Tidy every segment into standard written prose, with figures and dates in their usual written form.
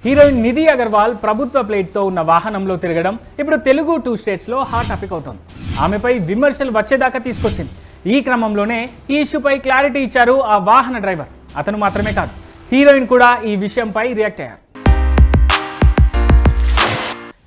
Heroine Nidhi Agarwal ప్రభుత్వ ప్లేట్తో ఉన్న వాహనంలో తిరగడం ఇప్పుడు తెలుగు 2 స్టేట్స్లో హాట్ టాపిక్ అవుతోంది. ఆమెపై విమర్శలు వచ్చేదాకా తీసుకొచ్చింది. ఈ క్రమంలోనే ఈ ఇష్యూపై క్లారిటీ ఇచ్చారు ఆ వాహన డ్రైవర్. అతను మాత్రమే కాదు, హీరోయిన్ కూడా ఈ విషయంపై రియాక్ట్ అయ్యారు.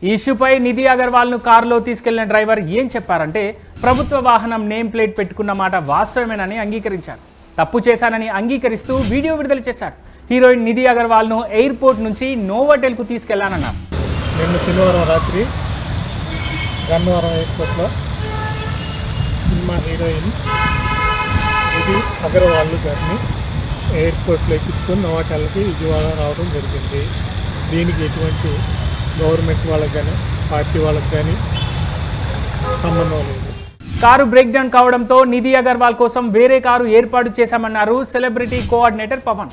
ఈ ఇష్యూపై నిధి అగర్వాల్ను కారులో తీసుకెళ్లిన డ్రైవర్ ఏం చెప్పారంటే, ప్రభుత్వ వాహనం నేమ్ ప్లేట్ పెట్టుకున్న మాట వాస్తవమేనని అంగీకరించారు. తప్పు చేశానని అంగీకరిస్తూ వీడియో విడుదల చేశాడు. హీరోయిన్ నిధి అగర్వాల్ను ఎయిర్పోర్ట్ నుంచి నోవాటెల్కు తీసుకెళ్లానన్నారు. నిన్న శనివారం రాత్రి గన్నవరం ఎయిర్పోర్ట్లో సినిమా హీరోయిన్ నిధి అగర్వాల్ గారిని ఎయిర్పోర్ట్లో ఎక్కించుకొని నోవాటెల్కి విజయవాడ రావడం జరిగింది. దీనికి ఎటువంటి గవర్నమెంట్ వాళ్ళకి కానీ పార్టీ వాళ్ళకి కానీ సంబంధం లేదు. కారు బ్రేక్ డౌన్ కావడంతో నిధి అగర్వాల్ కోసం వేరే కారు ఏర్పాటు చేశామన్నారు సెలబ్రిటీ కోఆర్డినేటర్ పవన్.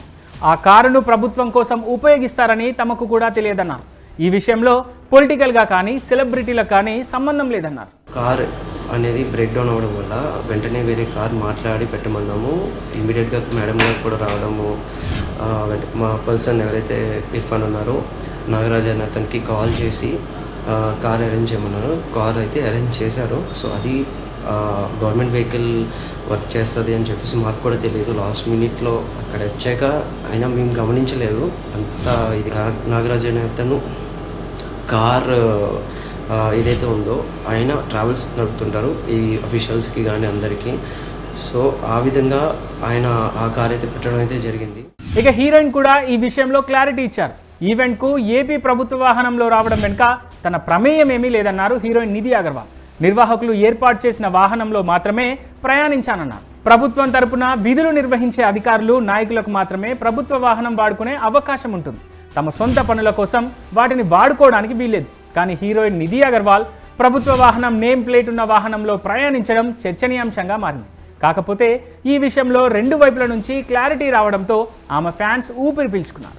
ఆ కారును ప్రభుత్వం కోసం ఉపయోగిస్తారని తమకు కూడా తెలియదన్నారు. ఈ విషయంలో పొలిటికల్గా కానీ సెలబ్రిటీలకు కానీ సంబంధం లేదన్నారు. కార్ అనేది బ్రేక్ డౌన్ అవ్వడం వల్ల వెంటనే వేరే కార్ మాట్లాడి పెట్టమన్నాము. ఇమీడియట్గా మేడం గారు కూడా రావడము, మా పర్సన్ ఎవరైతే ఇర్ఫాన్ ఉన్నారో నాగరాజ్ అని అతనికి కాల్ చేసి కార్ అరేంజ్ చేయమన్నారు. కార్ అయితే అరేంజ్ చేశారు. సో అది గవర్నమెంట్ వెహికల్ వర్క్ చేస్తుంది అని చెప్పేసి మాకు కూడా తెలియదు. లాస్ట్ మినిట్లో అక్కడ వచ్చాక అయినా మేము గమనించలేదు అంతా. ఇది నాగరాజ్ అనే అతను కార్ ఏదైతే ఉందో ఆయన ట్రావెల్స్ నడుపుతుంటారు ఈ అఫీషియల్స్కి కానీ అందరికీ. సో ఆ విధంగా ఆయన ఆ కార్ అయితే పెట్టడం అయితే జరిగింది. ఇక హీరోయిన్ కూడా ఈ విషయంలో క్లారిటీ ఇచ్చారు. ఈవెంట్కు ఏపీ ప్రభుత్వ వాహనంలో రావడం వెనుక తన ప్రమేయం ఏమీ లేదన్నారు హీరోయిన్ నిధి అగర్వాల్. నిర్వాహకులు ఏర్పాటు చేసిన వాహనంలో మాత్రమే ప్రయాణించానన్నారు. ప్రభుత్వం తరపున విధులు నిర్వహించే అధికారులు, నాయకులకు మాత్రమే ప్రభుత్వ వాహనం వాడుకునే అవకాశం ఉంటుంది. తమ సొంత పనుల కోసం వాటిని వాడుకోవడానికి వీల్లేదు. కానీ హీరోయిన్ నిధి అగర్వాల్ ప్రభుత్వ వాహనం నేమ్ ప్లేట్ ఉన్న వాహనంలో ప్రయాణించడం చర్చనీయాంశంగా మారింది. కాకపోతే ఈ విషయంలో రెండు వైపుల నుంచి క్లారిటీ రావడంతో ఆమె ఫ్యాన్స్ ఊపిరి పీల్చుకున్నారు.